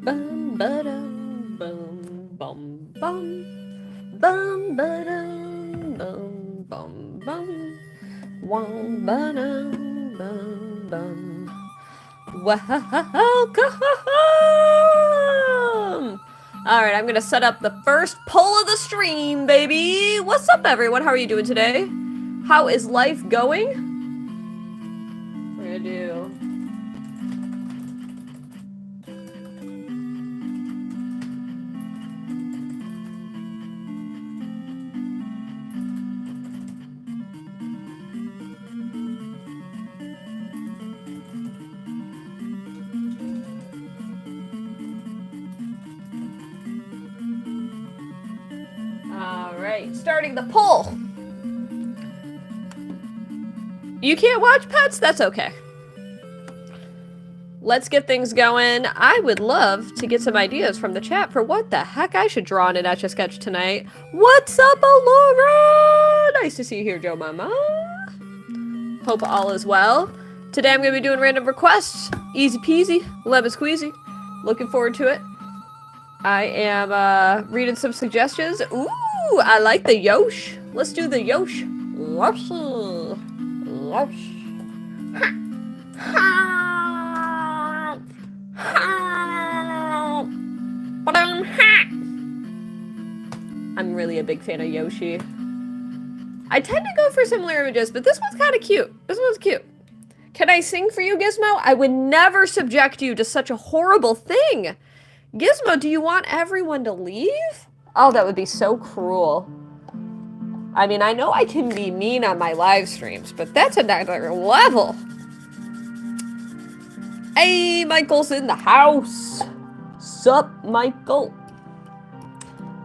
Bum ba-dum, bum bum bum. Bum ba-dum, bum bum bum. Wum ba-dum, bum bum. Welcome! Alright, I'm gonna set up the first poll of the stream, baby! What's up, everyone? How are you doing today? How is life going? We're gonna do... Alright, starting the poll! You can't watch pets? That's okay. Let's get things going. I would love to get some ideas from the chat for what the heck I should draw in an Etch A Sketch tonight. What's up, Alora? Nice to see you here, Joe Mama. Hope all is well. Today I'm going to be doing random requests. Easy peasy, lemon squeezy. Looking forward to it. I am reading some suggestions. Ooh, I like the Yosh. Let's do the Yosh. Yoshi. Yosh. Ha. Ha. Ha. I'm really a big fan of Yoshi. I tend to go for similar images, but this one's kind of cute. This one's cute. Can I sing for you, Gizmo? I would never subject you to such a horrible thing. Gizmo, do you want everyone to leave? Oh, that would be so cruel. I mean, I know I can be mean on my live streams, but that's another level. Hey, Michael's in the house. Sup, Michael?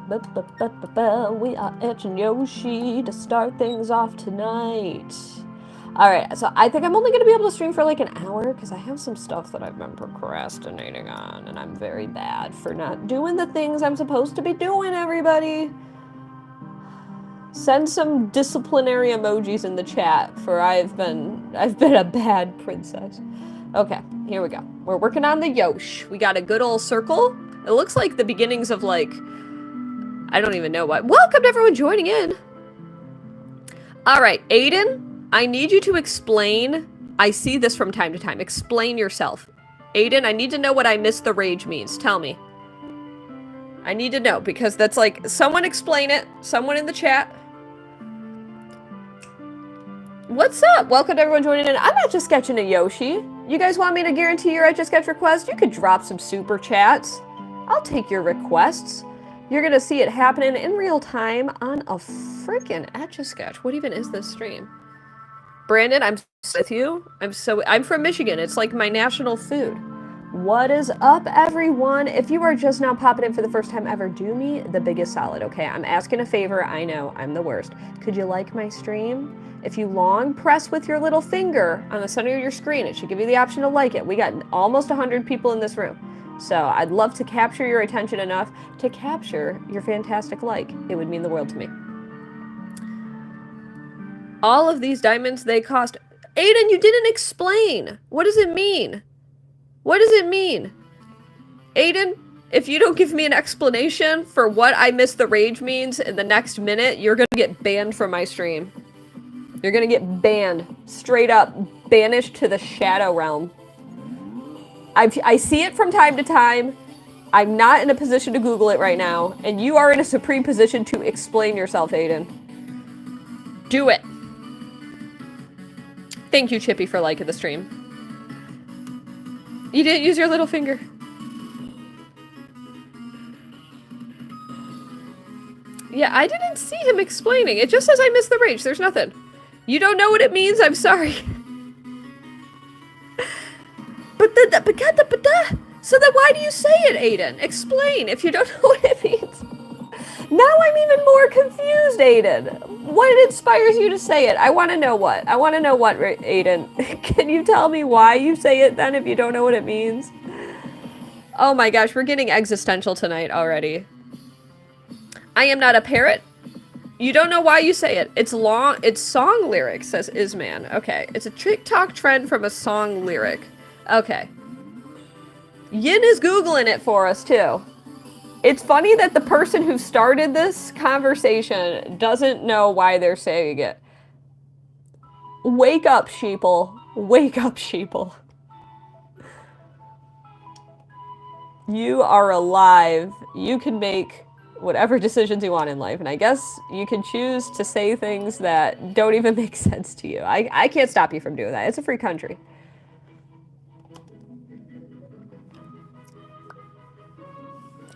We are etching Yoshi to start things off tonight. Alright, so I think I'm only going to be able to stream for like an hour because I have some stuff that I've been procrastinating on, and I'm very bad for not doing the things I'm supposed to be doing, everybody. Send some disciplinary emojis in the chat for I've been a bad princess. Okay, here we go. We're working on the Yosh. We got a good old circle. It looks like the beginnings of like, I don't even know what. Welcome to everyone joining in. All right, Aiden, I need you to explain. I see this from time to time. Explain yourself. Aiden, I need to know what I missed the rage means. Tell me. I need to know because that's like, someone explain it. Someone in the chat. What's up? Welcome to everyone joining in. I'm not just sketching a Yoshi. You guys want me to guarantee your Etch A Sketch request? You could drop some super chats. I'll take your requests. You're gonna see it happening in real time on a freaking Etch A Sketch. What even is this stream? Brandon, I'm with you. I'm from Michigan. It's like my national food. What is up, everyone? If you are just now popping in for the first time ever, do me the biggest solid, okay? I'm asking a favor. I know, I'm the worst. Could you like my stream? If you long press with your little finger on the center of your screen, it should give you the option to like it. We got almost 100 people in this room. So I'd love to capture your attention enough to capture your fantastic like. It would mean the world to me. All of these diamonds, they cost... Aiden, you didn't explain. What does it mean? What does it mean? Aiden, if you don't give me an explanation for what I missed the rage means in the next minute, you're gonna get banned from my stream. You're gonna get banned. Straight up banished to the shadow realm. I see it from time to time. I'm not in a position to Google it right now. And you are in a supreme position to explain yourself, Aiden. Do it. Thank you, Chippy, for liking the stream. You didn't use your little finger. Yeah, I didn't see him explaining. It just says I missed the rage. There's nothing. You don't know what it means? I'm sorry. So then why do you say it, Aiden? Explain if you don't know what it means. Now I'm even more confused, Aiden. What inspires you to say it? I want to know what. I want to know what, Aiden. Can you tell me why you say it then if you don't know what it means? Oh my gosh, we're getting existential tonight already. I am not a parrot. You don't know why you say it. It's long. It's song lyrics, says Isman. Okay. It's a TikTok trend from a song lyric. Okay. Yin is Googling it for us, too. It's funny that the person who started this conversation doesn't know why they're saying it. Wake up, sheeple. Wake up, sheeple. You are alive. You can make whatever decisions you want in life, and I guess you can choose to say things that don't even make sense to you. I can't stop you from doing that. It's a free country.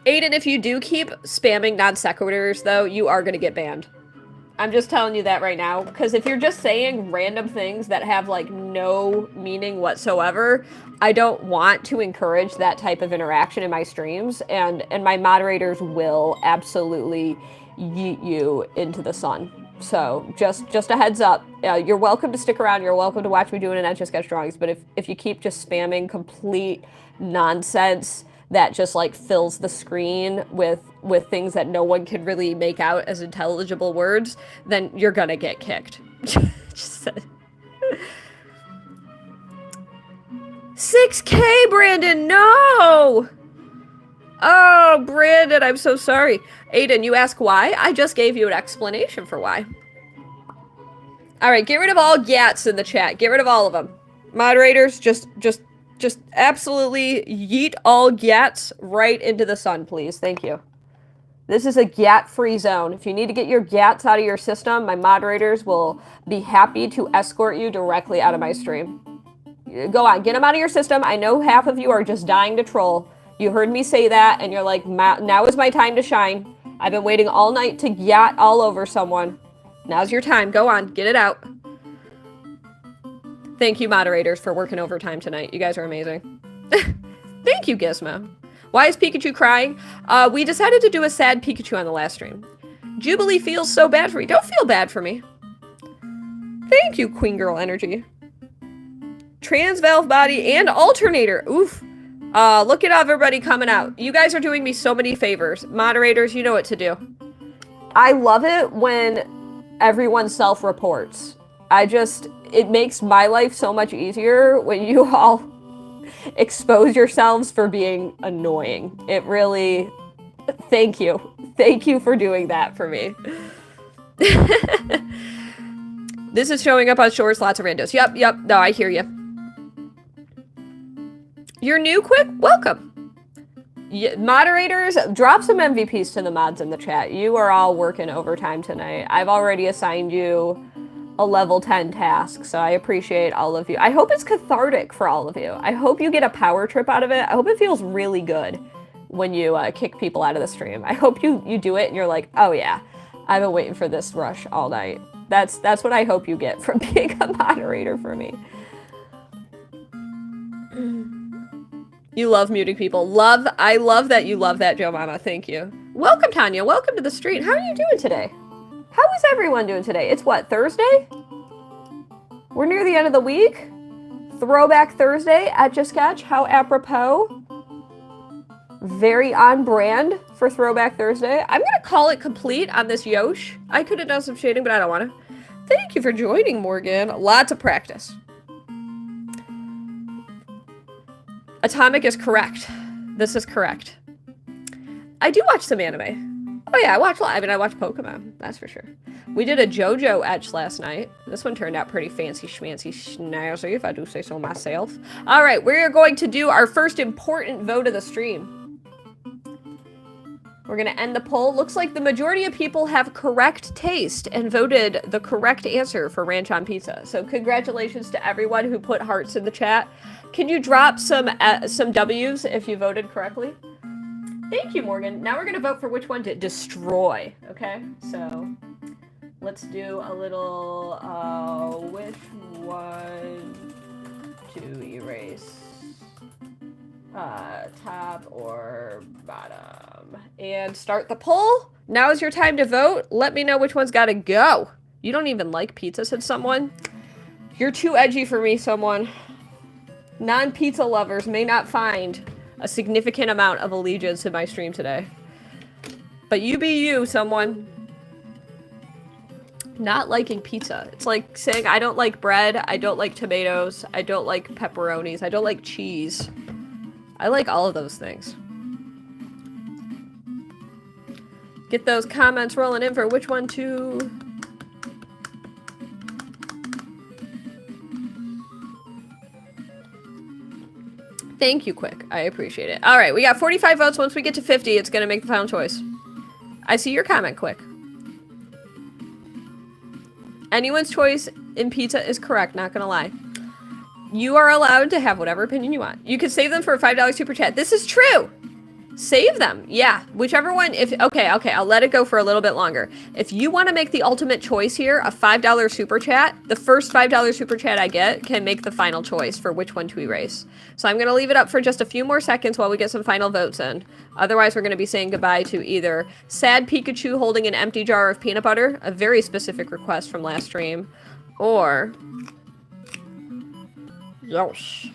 Aiden, if you do keep spamming non sequiturs, though, you are going to get banned. I'm just telling you that right now, because if you're just saying random things that have, like, no meaning whatsoever, I don't want to encourage that type of interaction in my streams, and my moderators will absolutely yeet you into the sun. So, just a heads up. You're welcome to stick around, you're welcome to watch me doing an Etch A Sketch drawings, but if you keep just spamming complete nonsense that just like fills the screen with things that no one can really make out as intelligible words, then you're gonna get kicked. Just 6K, Brandon, no! Oh, Brandon, I'm so sorry. Aiden, you ask why? I just gave you an explanation for why. Alright, get rid of all gats in the chat. Get rid of all of them. Moderators, just absolutely yeet all gats right into the sun, please. Thank you. This is a gat-free zone. If you need to get your gats out of your system, my moderators will be happy to escort you directly out of my stream. Go on, get them out of your system. I know half of you are just dying to troll. You heard me say that, and you're like, now is my time to shine. I've been waiting all night to gat all over someone. Now's your time. Go on, get it out. Thank you, moderators, for working overtime tonight. You guys are amazing. Thank you, Gizmo. Why is Pikachu crying? We decided to do a sad Pikachu on the last stream. Jubilee feels so bad for me. Don't feel bad for me. Thank you, Queen Girl Energy. Trans valve body and alternator. Oof. Look at everybody coming out. You guys are doing me so many favors. Moderators, you know what to do. I love it when everyone self-reports. It makes my life so much easier when you all expose yourselves for being annoying. It really, thank you. Thank you for doing that for me. This is showing up on shorts, lots of randos. Yep, no, I hear you. You're new, Quick? Welcome. Moderators, drop some MVPs to the mods in the chat. You are all working overtime tonight. I've already assigned you a level 10 task, so I appreciate all of you. I hope it's cathartic for all of you. I hope you get a power trip out of it. I hope it feels really good when you kick people out of the stream. I hope you do it and you're like, oh yeah, I've been waiting for this rush all night. That's what I hope you get from being a moderator for me. You love muting people. I love that you love that, Joe Mama. Thank you. Welcome, Tanya. Welcome to the street. How are you doing today? How is everyone doing today? It's what, Thursday? We're near the end of the week. Throwback Thursday, Etch A Sketch. How apropos. Very on brand for Throwback Thursday. I'm going to call it complete on this Yoshi. I could have done some shading, but I don't want to. Thank you for joining, Morgan. Lots of practice. Atomic is correct. This is correct. I do watch some anime. Oh yeah, I watch Pokemon, that's for sure. We did a JoJo etch last night. This one turned out pretty fancy schmancy snazzy, if I do say so myself. All right, we're going to do our first important vote of the stream. We're gonna end the poll. Looks like the majority of people have correct taste and voted the correct answer for ranch on pizza. So congratulations to everyone who put hearts in the chat. Can you drop some W's if you voted correctly? Thank you, Morgan. Now we're going to vote for which one to destroy, okay? So, let's do a little, which one to erase? Top or bottom? And start the poll. Now is your time to vote. Let me know which one's got to go. You don't even like pizza, said someone. You're too edgy for me, someone. Non-pizza lovers may not find a significant amount of allegiance in my stream today. But you be you, someone. Not liking pizza. It's like saying I don't like bread, I don't like tomatoes, I don't like pepperonis, I don't like cheese. I like all of those things. Get those comments rolling in for which one to... Thank you, Quick. I appreciate it. All right, we got 45 votes. Once we get to 50, it's going to make the final choice. I see your comment, Quick. Anyone's choice in pizza is correct, not going to lie. You are allowed to have whatever opinion you want. You can save them for a $5 super chat. This is true. Save them. Yeah, whichever one. Okay, I'll let it go for a little bit longer. If you want to make the ultimate choice here, a $5 super chat, the first $5 super chat I get can make the final choice for which one to erase. So I'm going to leave it up for just a few more seconds while we get some final votes in. Otherwise, we're going to be saying goodbye to either Sad Pikachu holding an empty jar of peanut butter, a very specific request from last stream, or Yoshi.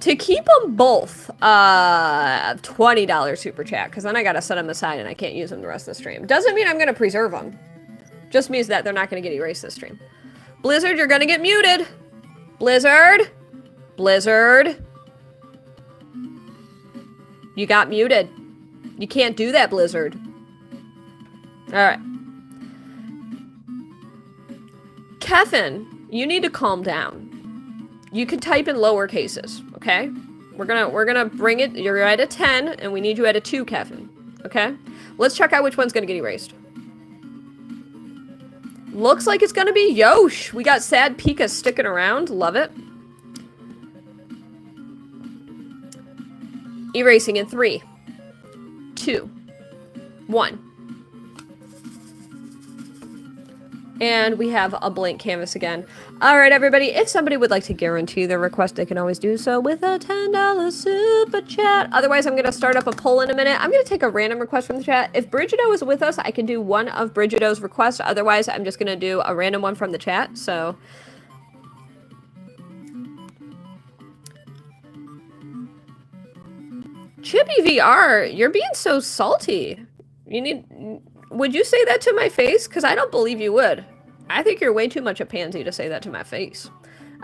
To keep them both, $20 super chat, because then I gotta set them aside and I can't use them the rest of the stream. Doesn't mean I'm gonna preserve them. Just means that they're not gonna get erased this stream. Blizzard, you're gonna get muted. Blizzard. Blizzard. You got muted. You can't do that, Blizzard. Alright. Kevin, you need to calm down. You can type in lower cases, okay? We're gonna bring it. You're at a 10, and we need you at a 2, Kevin. Okay? Let's check out which one's gonna get erased. Looks like it's gonna be Yosh. We got Sad Pika sticking around. Love it. Erasing in 3, 2, 1. And we have a blank canvas again. All right, everybody, if somebody would like to guarantee their request, they can always do so with a $10 super chat. Otherwise, I'm going to start up a poll in a minute. I'm going to take a random request from the chat. If Brigido is with us, I can do one of Brigido's requests. Otherwise, I'm just going to do a random one from the chat. So... Chippy VR, you're being so salty. Would you say that to my face? Because I don't believe you would. I think you're way too much a pansy to say that to my face.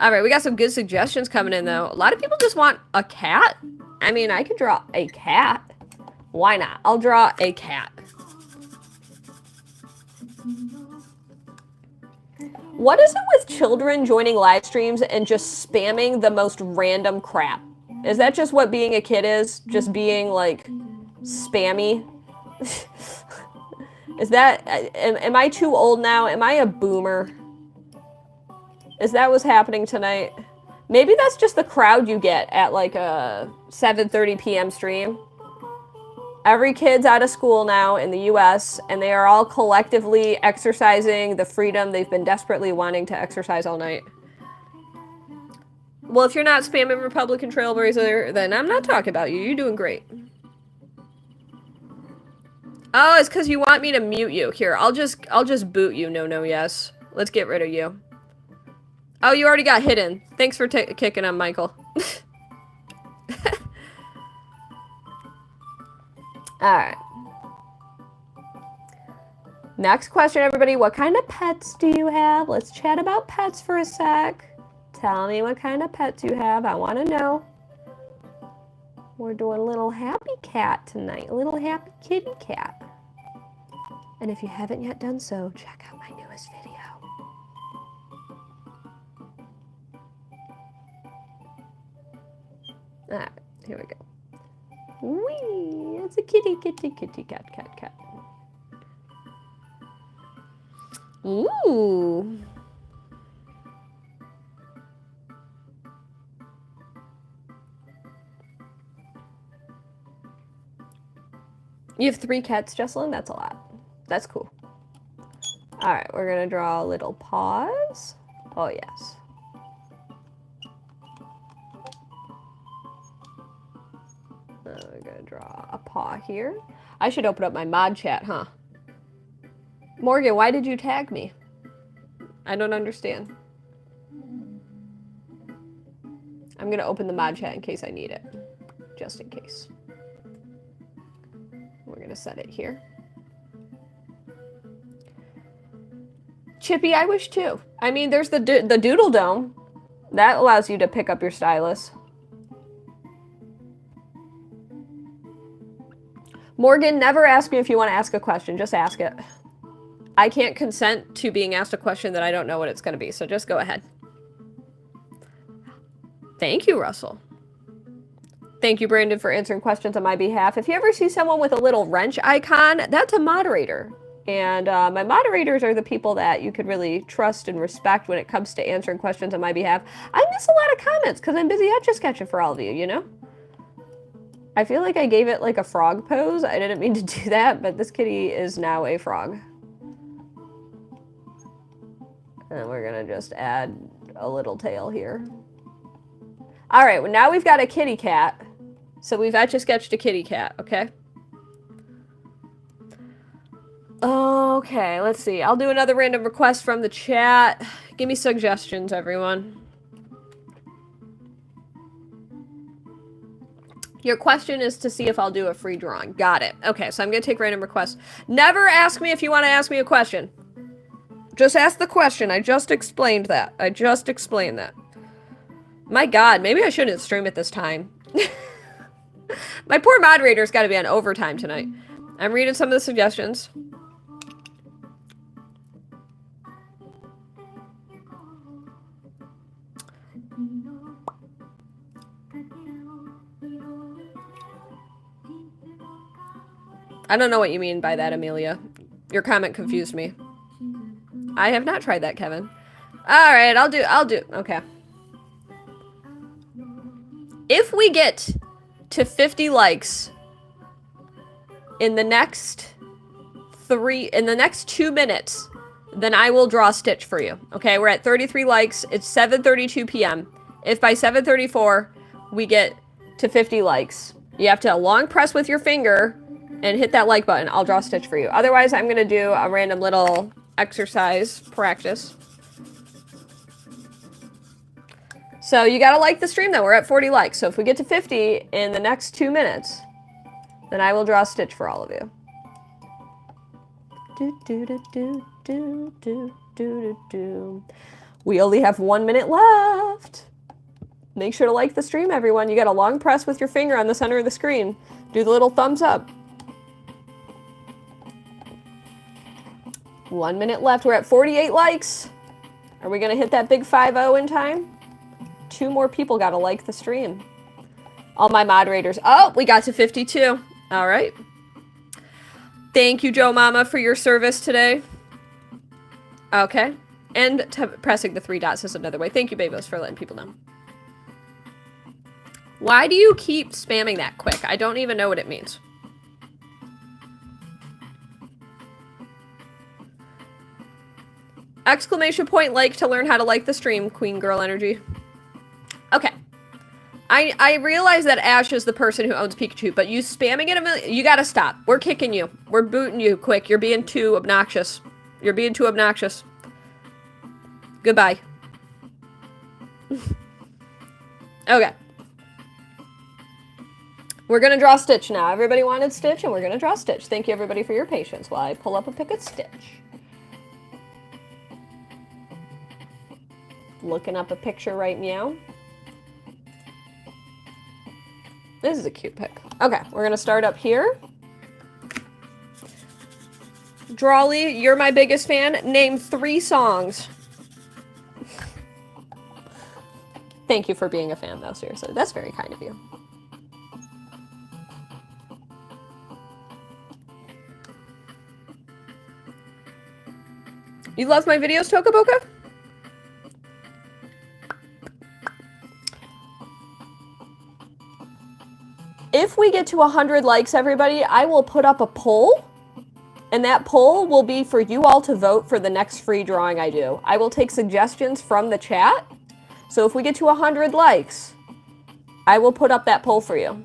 All right, we got some good suggestions coming in, though. A lot of people just want a cat. I mean, I could draw a cat. Why not? I'll draw a cat. What is it with children joining live streams and just spamming the most random crap? Is that just what being a kid is? Just being, like, spammy? Is that... Am I too old now? Am I a boomer? Is that what's happening tonight? Maybe that's just the crowd you get at, like, a 7:30 p.m. stream. Every kid's out of school now in the U.S., and they are all collectively exercising the freedom they've been desperately wanting to exercise all night. Well, if you're not spamming Republican Trailblazer, then I'm not talking about you. You're doing great. Oh, it's because you want me to mute you. Here, I'll just boot you. No, yes. Let's get rid of you. Oh, you already got hidden. Thanks for kicking him, Michael. Alright. Next question, everybody. What kind of pets do you have? Let's chat about pets for a sec. Tell me what kind of pets you have. I want to know. We're doing a little happy cat tonight. A little happy kitty cat. And if you haven't yet done so, check out my newest video. Alright, here we go. Whee! It's a kitty, cat. Ooh. You have 3 cats, Jesselyn? That's a lot. That's cool. Alright, we're gonna draw a little paws. Oh, yes. We're gonna draw a paw here. I should open up my mod chat, huh? Morgan, why did you tag me? I don't understand. I'm gonna open the mod chat in case I need it. Just in case. We're gonna set it here. Chippy, I wish too. I mean, there's the Doodle Dome. That allows you to pick up your stylus. Morgan, never ask me if you want to ask a question. Just ask it. I can't consent to being asked a question that I don't know what it's going to be, so just go ahead. Thank you, Russell. Thank you, Brandon, for answering questions on my behalf. If you ever see someone with a little wrench icon, that's a moderator. And my moderators are the people that you could really trust and respect when it comes to answering questions on my behalf. I miss a lot of comments because I'm busy Etch A Sketching for all of you, you know? I feel like I gave it like a frog pose. I didn't mean to do that, but this kitty is now a frog. And we're gonna just add a little tail here. All right, well, now we've got a kitty cat. So we've Etch A Sketched a kitty cat, okay? Okay, let's see. I'll do another random request from the chat. Give me suggestions, everyone. Your question is to see if I'll do a free drawing. Got it. Okay, so I'm going to take random requests. Never ask me if you want to ask me a question. Just ask the question. I just explained that. I just explained that. My God, maybe I shouldn't stream at this time. My poor moderator's got to be on overtime tonight. I'm reading some of the suggestions. I don't know what you mean by that, Amelia. Your comment confused me. I have not tried that, Kevin. All right, I'll do. Okay. If we get to 50 likes in the next 2 minutes, then I will draw Stitch for you. Okay, we're at 33 likes. It's 7:32 p.m. If by 7:34 we get to 50 likes, you have to long press with your finger and hit that like button. I'll draw Stitch for you. Otherwise, I'm going to do a random little exercise practice. So you got to like the stream, though. We're at 40 likes. So if we get to 50 in the next 2 minutes, then I will draw Stitch for all of you. We only have 1 minute left. Make sure to like the stream, everyone. You got to long press with your finger on the center of the screen. Do the little thumbs up. 1 minute left. We're at 48 likes. Are we going to hit that big 5-0 in time? 2 more people got to like the stream. All my moderators. Oh, we got to 52. All right. Thank you, Joe Mama, for your service today. Okay. And pressing the 3 dots is another way. Thank you, Babos, for letting people know. Why do you keep spamming that quick? I don't even know what it means. Exclamation point like to learn how to like the stream, Queen Girl Energy. Okay. I realize that Ash is the person who owns Pikachu, but you spamming it you gotta stop. We're kicking you. We're booting you quick. You're being too obnoxious. You're being too obnoxious. Goodbye. Okay. We're gonna draw Stitch now. Everybody wanted Stitch, and we're gonna draw Stitch. Thank you, everybody, for your patience while I pull up a pic of Stitch. Looking up a picture right meow. This is a cute pic. Okay, we're gonna start up here. Drawley, you're my biggest fan. Name 3 songs. Thank you for being a fan, though, seriously. That's very kind of you. You love my videos, Tokaboka? If we get to 100 likes, everybody, I will put up a poll, and that poll will be for you all to vote for the next free drawing I do. I will take suggestions from the chat, so if we get to 100 likes, I will put up that poll for you.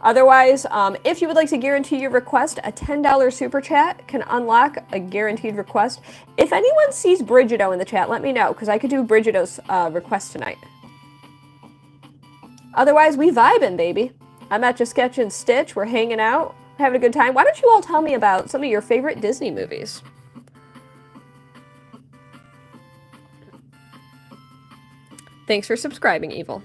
Otherwise, if you would like to guarantee your request, a $10 super chat can unlock a guaranteed request. If anyone sees Brigido in the chat, let me know, because I could do Brigido's request tonight. Otherwise, we vibing, baby. I'm at Etch A Sketch and Stitch. We're hanging out, having a good time. Why don't you all tell me about some of your favorite Disney movies? Thanks for subscribing, Evil.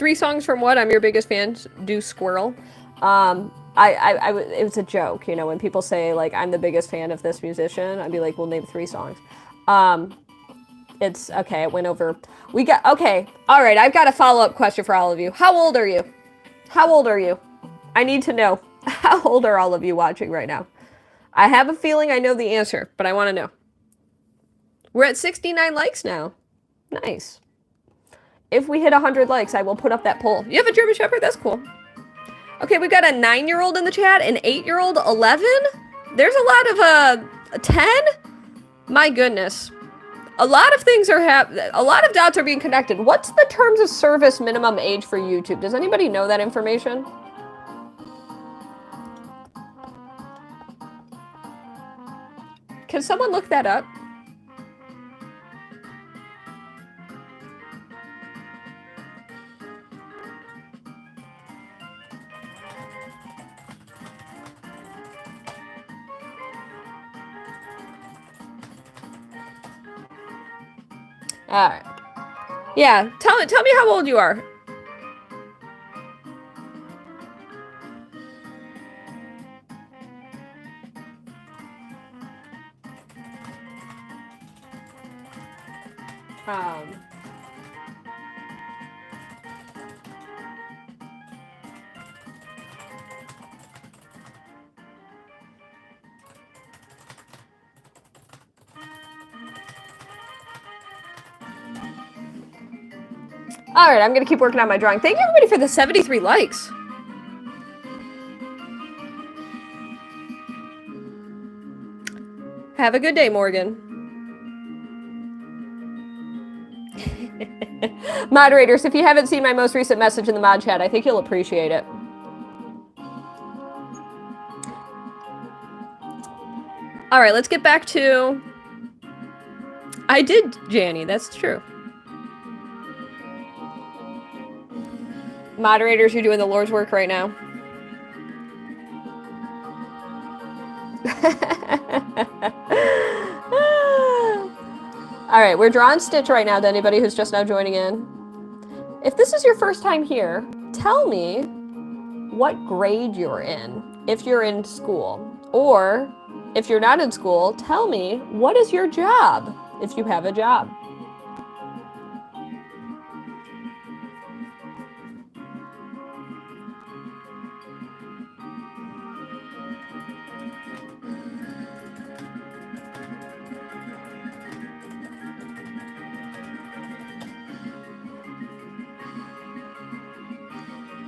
3 songs from what? I'm your biggest fan. Do Squirrel. It was a joke, you know, when people say, like, I'm the biggest fan of this musician, I'd be like, well, name 3 songs. It's, okay, it went over. Okay, all right, I've got a follow-up question for all of you. How old are you? How old are you? I need to know. How old are all of you watching right now? I have a feeling I know the answer, but I want to know. We're at 69 likes now. Nice. If we hit 100 likes, I will put up that poll. You have a German Shepherd? That's cool. Okay, we've got a 9-year-old in the chat, an 8-year-old, 11? There's a lot of, 10? My goodness. A lot of things are a lot of dots are being connected. What's the terms of service minimum age for YouTube? Does anybody know that information? Can someone look that up? All right. Yeah, tell me how old you are. All right, I'm going to keep working on my drawing. Thank you, everybody, for the 73 likes. Have a good day, Morgan. Moderators, if you haven't seen my most recent message in the mod chat, I think you'll appreciate it. All right, let's get back to... I did, Janny, that's true. Moderators, you're doing the Lord's work right now. All right, we're drawing Stitch right now to anybody who's just now joining in. If this is your first time here, tell me what grade you're in, if you're in school. Or, if you're not in school, tell me what is your job, if you have a job.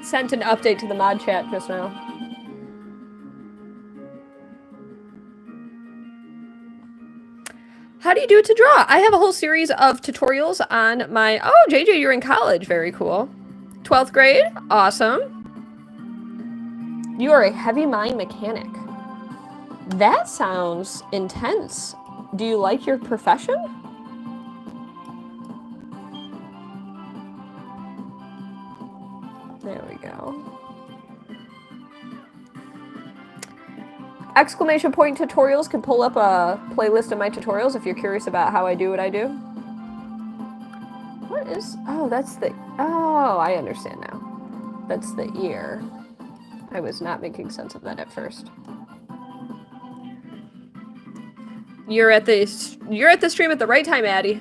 Sent an update to the mod chat just now. How do you do it to draw? I have a whole series of tutorials on my... Oh, JJ, you're in college. Very cool. 12th grade. Awesome. You are a heavy mine mechanic. That sounds intense. Do you like your profession? There we go. Exclamation point tutorials can pull up a playlist of my tutorials if you're curious about how I do what I do. What is... Oh, that's the... Oh, I understand now. That's the ear. I was not making sense of that at first. You're at the stream at the right time, Addie.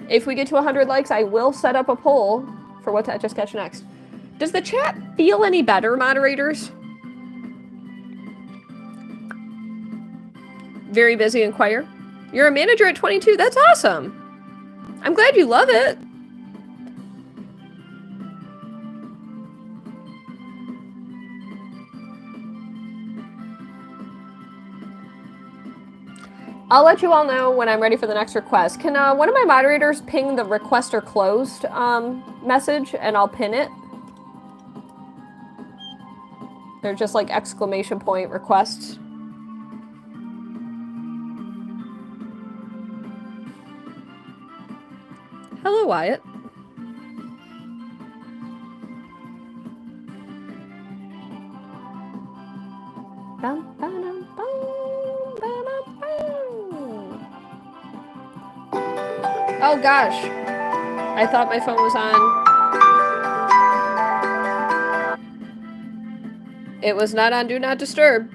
If we get to 100 likes, I will set up a poll for what to Etch A Sketch next. Does the chat feel any better, moderators? Very busy and choir. You're a manager at 22. That's awesome. I'm glad you love it. I'll let you all know when I'm ready for the next request. Can one of my moderators ping the request or closed message and I'll pin it? They're just like exclamation point requests. Hello, Wyatt. Oh gosh, I thought my phone was on. It was not on Do Not Disturb.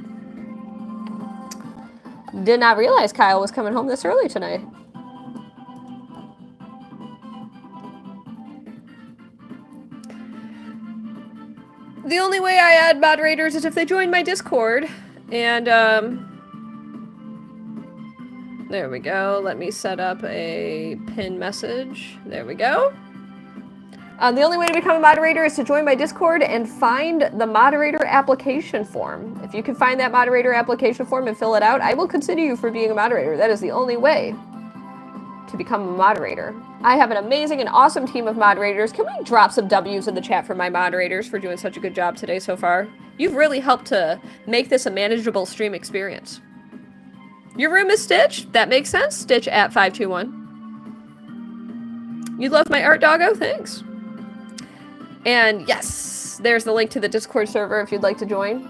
Did not realize Kyle was coming home this early tonight. The only way I add moderators is if they join my Discord. And, there we go. Let me set up a pin message. There we go. The only way to become a moderator is to join my Discord and find the moderator application form. If you can find that moderator application form and fill it out, I will consider you for being a moderator. That is the only way to become a moderator. I have an amazing and awesome team of moderators. Can we drop some W's in the chat for my moderators for doing such a good job today so far? You've really helped to make this a manageable stream experience. Your room is Stitch? That makes sense. Stitch at 521. You love my art, doggo? Thanks. And yes, there's the link to the Discord server if you'd like to join.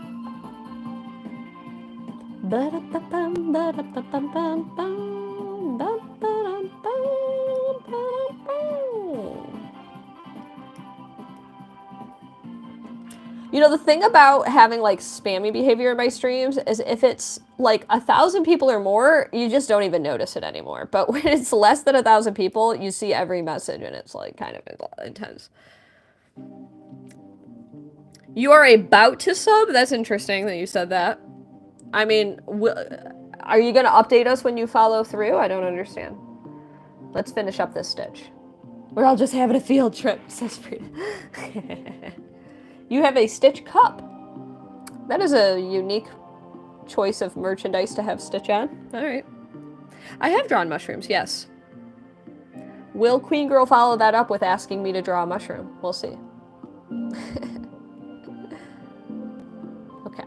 You know, the thing about having, like, spammy behavior in my streams is if it's, like, 1,000 people or more, you just don't even notice it anymore. But when it's less than 1,000 people, you see every message, and it's, like, kind of intense. You are about to sub? That's interesting that you said that. I mean, are you going to update us when you follow through? I don't understand. Let's finish up this Stitch. We're all just having a field trip, says Frida. You have a Stitch cup. That is a unique choice of merchandise to have Stitch on. All right. I have drawn mushrooms, yes. Will Queen Girl follow that up with asking me to draw a mushroom? We'll see. Okay.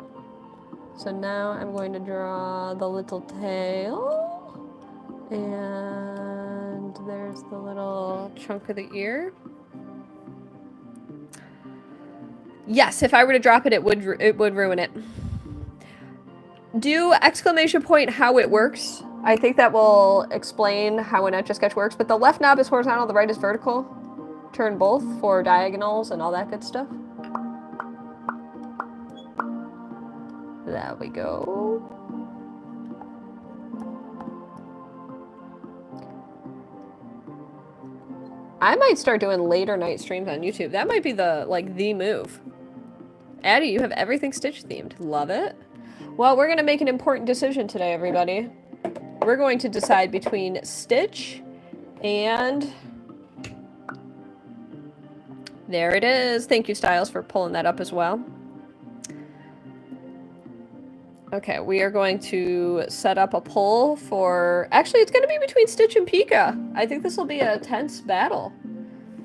So now I'm going to draw the little tail. And there's the little chunk of the ear. Yes, if I were to drop it, it would ruin it. Do exclamation point how it works. I think that will explain how an Etch A Sketch works, but the left knob is horizontal, the right is vertical. Turn both for diagonals and all that good stuff. There we go. I might start doing later night streams on YouTube. That might be the move. Addie, you have everything Stitch themed. Love it. Well, we're going to make an important decision today, everybody. We're going to decide between Stitch and... There it is. Thank you, Styles, for pulling that up as well. Okay, we are going to set up a poll for... Actually, it's going to be between Stitch and Pika. I think this will be a tense battle.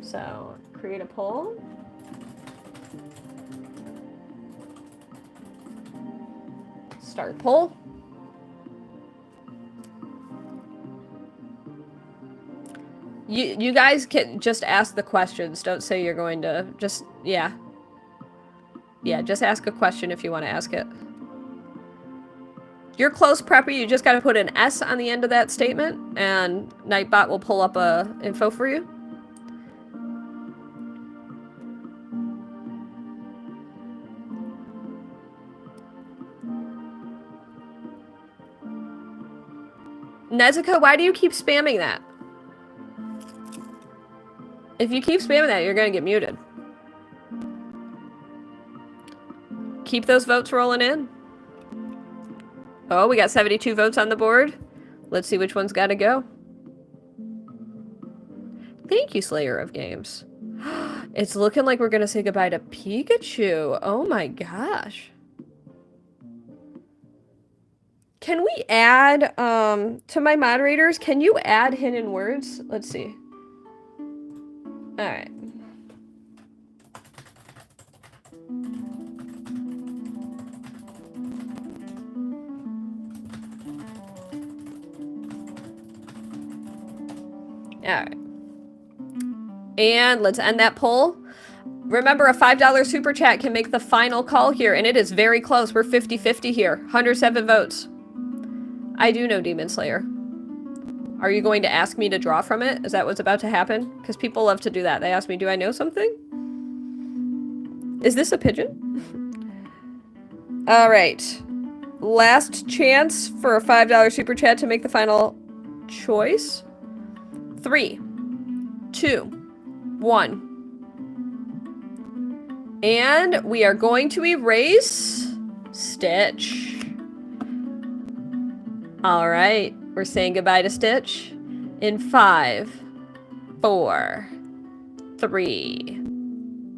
So, create a poll. Start poll. You guys can just ask the questions. Don't say you're going to just, yeah. Yeah, just ask a question if you want to ask it. You're close prepper, you just got to put an S on the end of that statement, and Nightbot will pull up info for you. Nezuka, why do you keep spamming that? If you keep spamming that, you're going to get muted. Keep those votes rolling in. Oh, we got 72 votes on the board. Let's see which one's got to go. Thank you, Slayer of Games. It's looking like we're going to say goodbye to Pikachu. Oh my gosh. Can we add, to my moderators, can you add hidden words? Let's see. All right. Alright. And let's end that poll. Remember, a $5 super chat can make the final call here, and it is very close. We're 50-50 here. 107 votes. I do know Demon Slayer. Are you going to ask me to draw from it? Is that what's about to happen? Because people love to do that. They ask me, do I know something? Is this a pigeon? All right. Last chance for a $5 super chat to make the final choice. 3, 2, 1. And we are going to erase Stitch. All right. We're saying goodbye to Stitch in 5, 4, 3,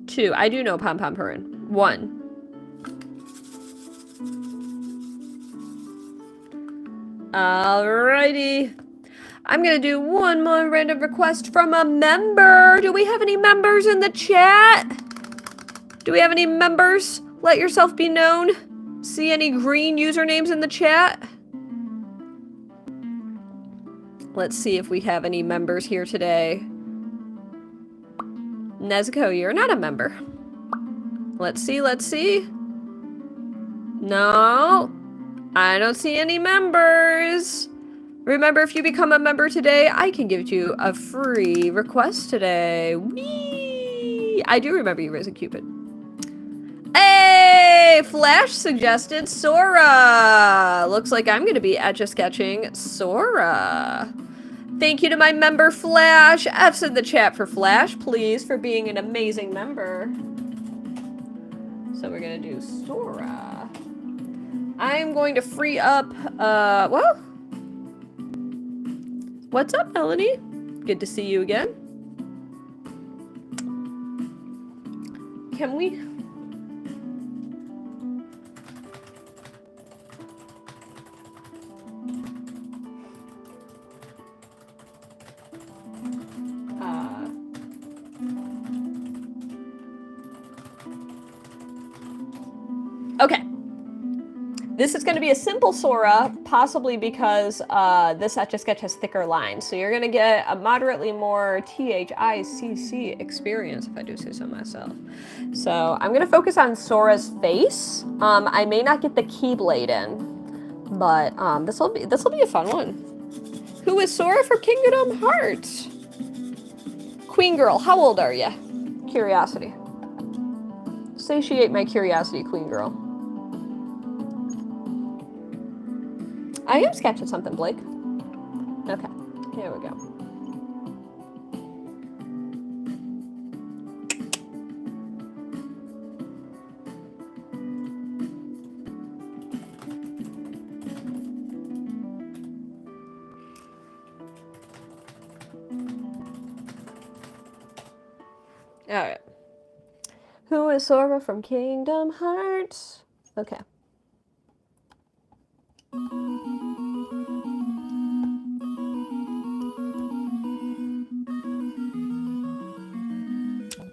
2. I do know Pom Pom Purin. 1. Alrighty. I'm gonna do one more random request from a member. Do we have any members in the chat? Do we have any members? Let yourself be known. See any green usernames in the chat? Let's see if we have any members here today. Nezuko, you're not a member. Let's see, let's see. No, I don't see any members. Remember, if you become a member today, I can give you a free request today. Whee! I do remember you, Risen Cupid. Hey! Flash suggested Sora! Looks like I'm going to be Etch A Sketching Sora. Thank you to my member, Flash. F's in the chat for Flash, please, for being an amazing member. So we're going to do Sora. I'm going to free up, well... What's up, Melanie? Good to see you again. Can we... Okay. This is going to be a simple Sora, possibly because this Etch A Sketch has thicker lines. So you're going to get a moderately more THICC experience, if I do say so myself. So I'm going to focus on Sora's face. I may not get the Keyblade in, but this will be a fun one. Who is Sora from Kingdom Hearts? Queen Girl, how old are you? Curiosity. Satiate my curiosity, Queen Girl. I am sketching something, Blake. Okay, here we go. All right. Who is Sora from Kingdom Hearts? Okay.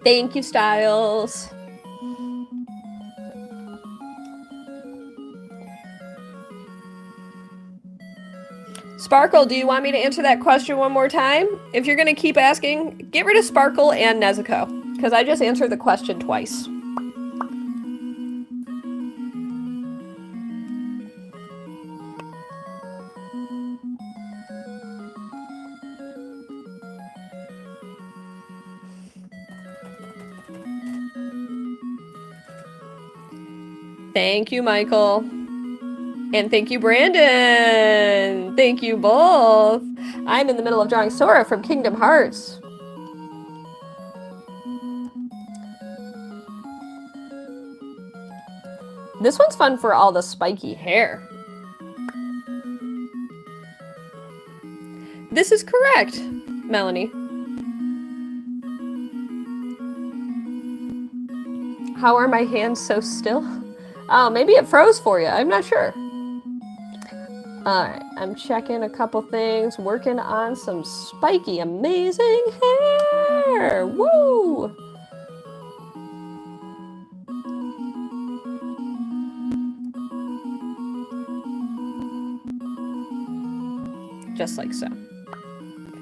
Thank you, Styles. Sparkle, do you want me to answer that question one more time? If you're going to keep asking, get rid of Sparkle and Nezuko, because I just answered the question twice. Thank you, Michael. And thank you, Brandon. Thank you both. I'm in the middle of drawing Sora from Kingdom Hearts. This one's fun for all the spiky hair. This is correct, Melanie. How are my hands so still? Oh, maybe it froze for you. I'm not sure. Alright, I'm checking a couple things, working on some spiky, amazing hair. Woo! Just like so.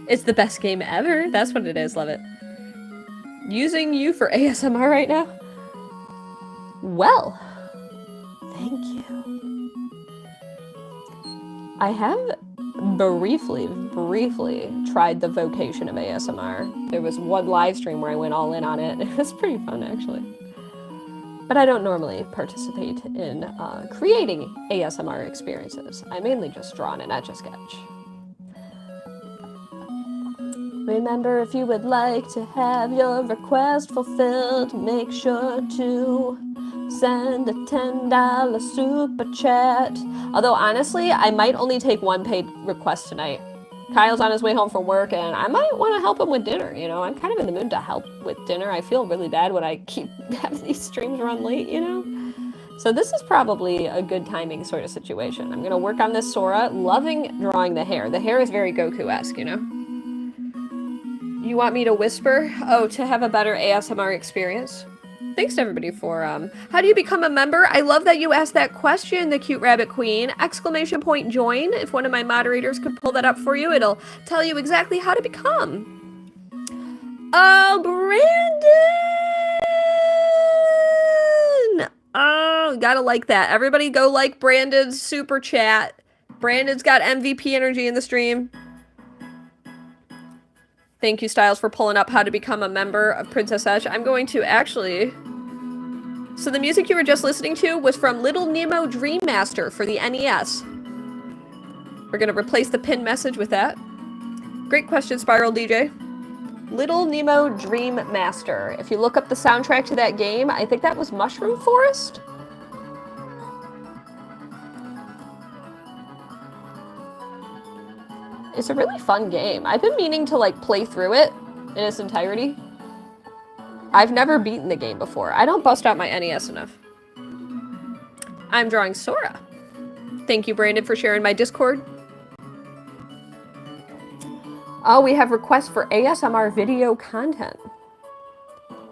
It's the best game ever. That's what it is. Love it. Using you for ASMR right now? Well, thank you. I have briefly tried the vocation of ASMR. There was one live stream where I went all in on it. It was pretty fun, actually. But I don't normally participate in creating ASMR experiences. I mainly just draw in an Etch A Sketch. Remember, if you would like to have your request fulfilled, make sure to send a $10 super chat. Although, honestly, I might only take one paid request tonight. Kyle's on his way home from work, and I might want to help him with dinner, you know? I'm kind of in the mood to help with dinner. I feel really bad when I keep having these streams run late, you know? So this is probably a good timing sort of situation. I'm going to work on this Sora. Loving drawing the hair. The hair is very Goku-esque, you know? You want me to whisper? Oh, to have a better ASMR experience? Thanks to everybody for, how do you become a member? I love that you asked that question, the cute rabbit queen. Exclamation point join. If one of my moderators could pull that up for you, it'll tell you exactly how to become. Oh, Brandon! Oh, gotta like that. Everybody go like Brandon's super chat. Brandon's got MVP energy in the stream. Thank you, Styles, for pulling up how to become a member of Princess Etch. I'm going to actually... So the music you were just listening to was from Little Nemo Dream Master for the NES. We're going to replace the pinned message with that. Great question, Spiral DJ. Little Nemo Dream Master. If you look up the soundtrack to that game, I think that was Mushroom Forest? It's a really fun game. I've been meaning to, like, play through it in its entirety. I've never beaten the game before. I don't bust out my NES enough. I'm drawing Sora. Thank you, Brandon, for sharing my Discord. Oh, we have requests for ASMR video content.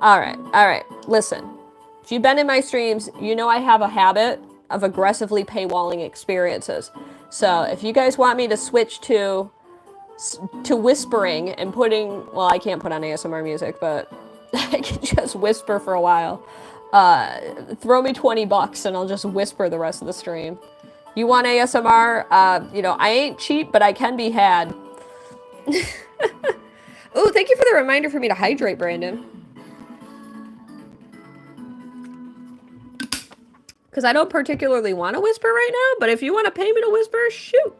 All right. Listen, if you've been in my streams, you know I have a habit of aggressively paywalling experiences. So if you guys want me to switch to whispering and putting, well, I can't put on ASMR music, but I can just whisper for a while. Throw me $20 and I'll just whisper the rest of the stream. You want ASMR? You know, I ain't cheap, but I can be had. Ooh, thank you for the reminder for me to hydrate, Brandon. Because I don't particularly want to whisper right now, but if you want to pay me to whisper, shoot.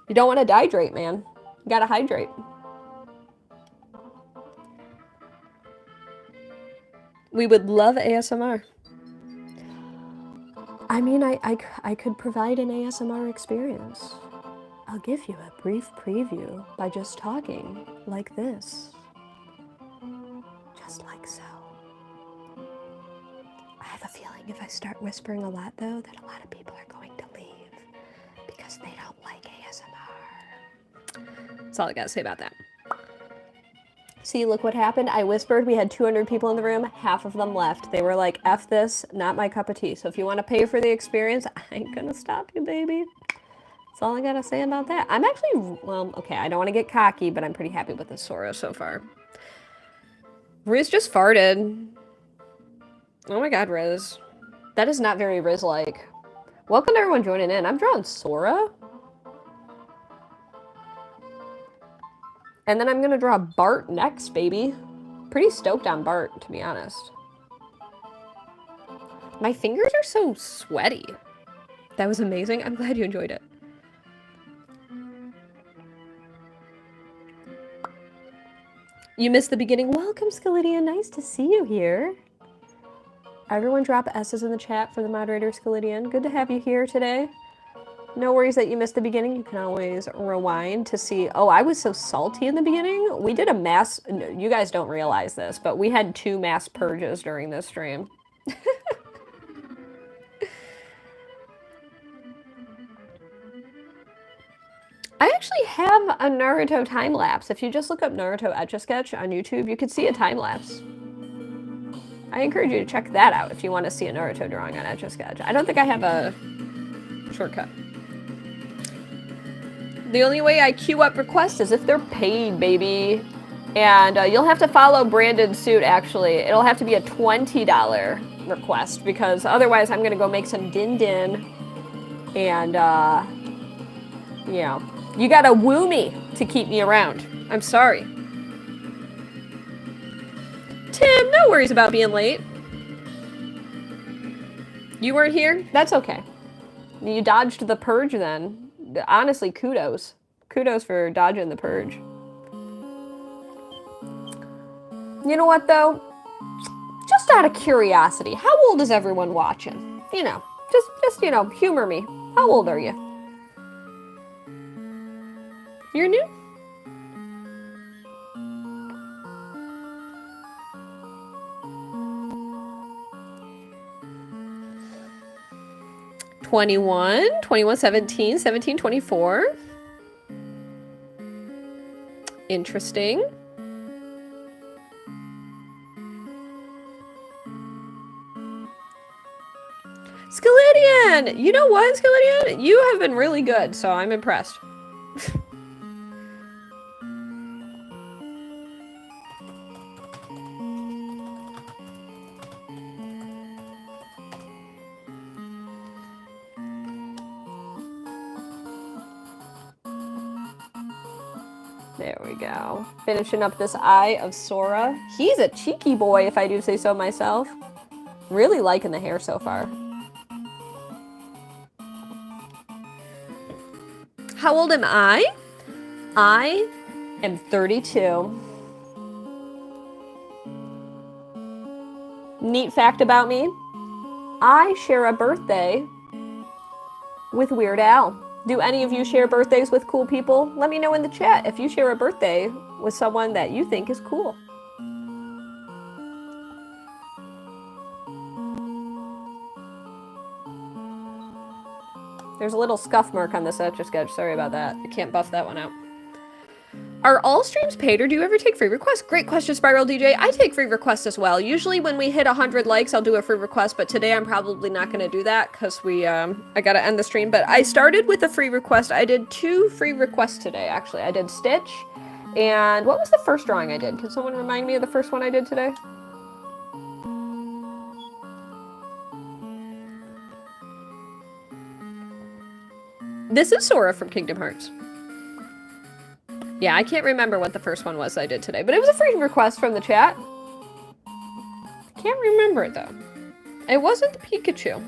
You don't want to dehydrate, man. You gotta hydrate. We would love ASMR. I mean, I could provide an ASMR experience. I'll give you a brief preview by just talking like this. Just like so. I have a feeling if I start whispering a lot, though, that a lot of people are going to leave because they don't like ASMR. That's all I gotta say about that. See, look what happened. I whispered. We had 200 people in the room. Half of them left. They were like, F this, not my cup of tea. So if you want to pay for the experience, I ain't gonna stop you, baby. That's all I gotta say about that. I'm actually, well, okay, I don't want to get cocky, but I'm pretty happy with the Sora so far. Riz just farted. Oh my god, Riz. That is not very Riz-like. Welcome to everyone joining in. I'm drawing Sora. And then I'm gonna draw Bart next, baby. Pretty stoked on Bart, to be honest. My fingers are so sweaty. That was amazing. I'm glad you enjoyed it. You missed the beginning. Welcome, Scalidia. Nice to see you here. Everyone drop S's in the chat for the moderator, Scalidian. Good to have you here today. No worries that you missed the beginning. You can always rewind to see. Oh, I was so salty in the beginning. We did a mass, you guys don't realize this, but we had 2 mass purges during this stream. I actually have a Naruto time lapse. If you just look up Naruto Etch A Sketch on YouTube, you can see a time lapse. I encourage you to check that out if you want to see a Naruto drawing on Etch A Sketch. I don't think I have a shortcut. The only way I queue up requests is if they're paid, baby. And you'll have to follow Brandon's suit, actually. It'll have to be a $20 request, because otherwise I'm going to go make some din-din. And, you know, you got to woo me to keep me around. I'm sorry. Tim, no worries about being late. You weren't here? That's okay. You dodged the purge then. Honestly, kudos. Kudos for dodging the purge. You know what, though? Just out of curiosity, how old is everyone watching? You know, just you know, humor me. How old are you? You're new? (21, 21, 17, 17, 24). Interesting. Skelidian! You know what, Skelidian? You have been really good, so I'm impressed. There we go. Finishing up this eye of Sora. He's a cheeky boy, if I do say so myself. Really liking the hair so far. How old am I? I am 32. Neat fact about me, I share a birthday with Weird Al. Do any of you share birthdays with cool people? Let me know in the chat if you share a birthday with someone that you think is cool. There's a little scuff mark on this Etch A Sketch. Sorry about that. I can't buff that one out. Are all streams paid, or do you ever take free requests? Great question, Spiral DJ. I take free requests as well. Usually when we hit 100 likes, I'll do a free request, but today I'm probably not going to do that because I got to end the stream. But I started with a free request. I did 2 free requests today, actually. I did Stitch, and what was the first drawing I did? Can someone remind me of the first one I did today? This is Sora from Kingdom Hearts. Yeah, I can't remember what the first one was I did today, but it was a free request from the chat. I can't remember it, though. It wasn't the Pikachu.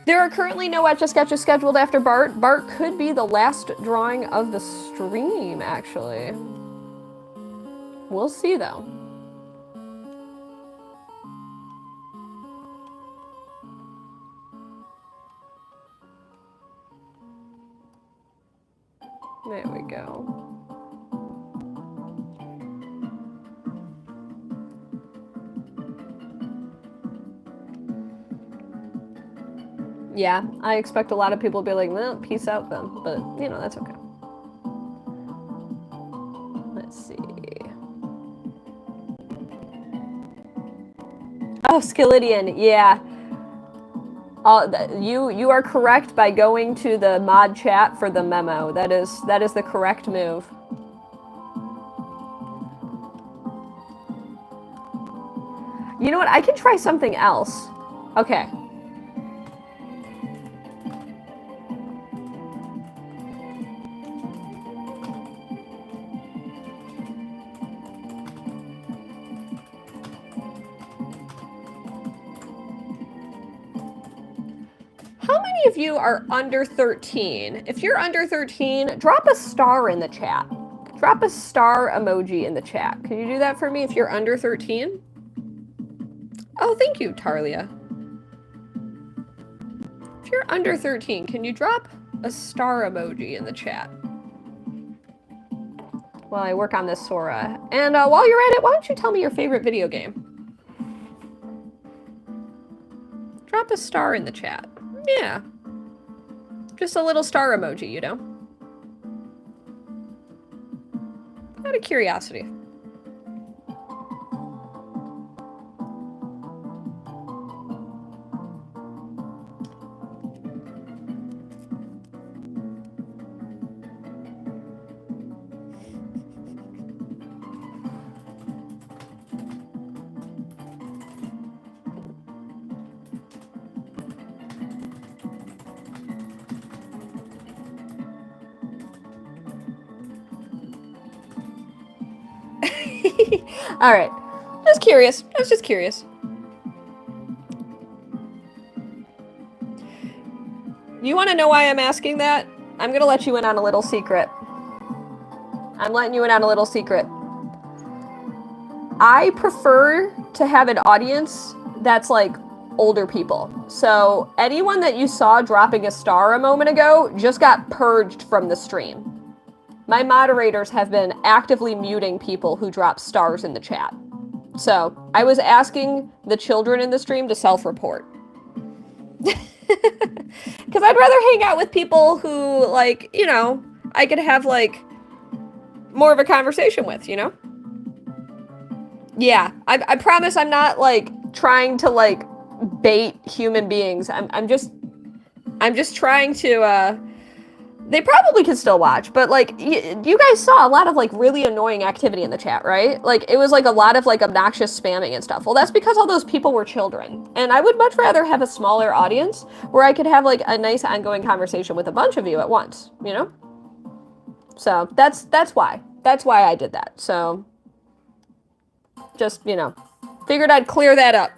There are currently no Etch A Sketches scheduled after Bart. Bart could be the last drawing of the stream, actually. We'll see, though. There we go. Yeah, I expect a lot of people to be like, well, peace out then. But, you know, that's okay. Let's see. Oh, Skelidian, yeah. You are correct by going to the mod chat for the memo. That is the correct move. You know what? I can try something else. Okay. How many of you are under 13? If you're under 13, drop a star in the chat. Drop a star emoji in the chat. Can you do that for me if you're under 13? Oh, thank you, Tarlia. If you're under 13, can you drop a star emoji in the chat? While I work on this Sora. And while you're at it, why don't you tell me your favorite video game? Drop a star in the chat. Yeah. Just a little star emoji, you know? Out of curiosity. All right. Just curious. I was just curious. You want to know why I'm asking that? I'm going to let you in on a little secret. I'm letting you in on a little secret. I prefer to have an audience that's like older people. So anyone that you saw dropping a star a moment ago just got purged from the stream. My moderators have been actively muting people who drop stars in the chat. So I was asking the children in the stream to self-report. Because I'd rather hang out with people who, like, you know, I could have, like, more of a conversation with, you know? Yeah, I promise I'm not, like, trying to, like, bait human beings. I'm just trying to, they probably could still watch, but, like, you guys saw a lot of, like, really annoying activity in the chat, right? Like, it was, like, a lot of, like, obnoxious spamming and stuff. Well, that's because all those people were children. And I would much rather have a smaller audience where I could have, like, a nice ongoing conversation with a bunch of you at once, you know? So, that's why. That's why I did that. So, just, you know, figured I'd clear that up.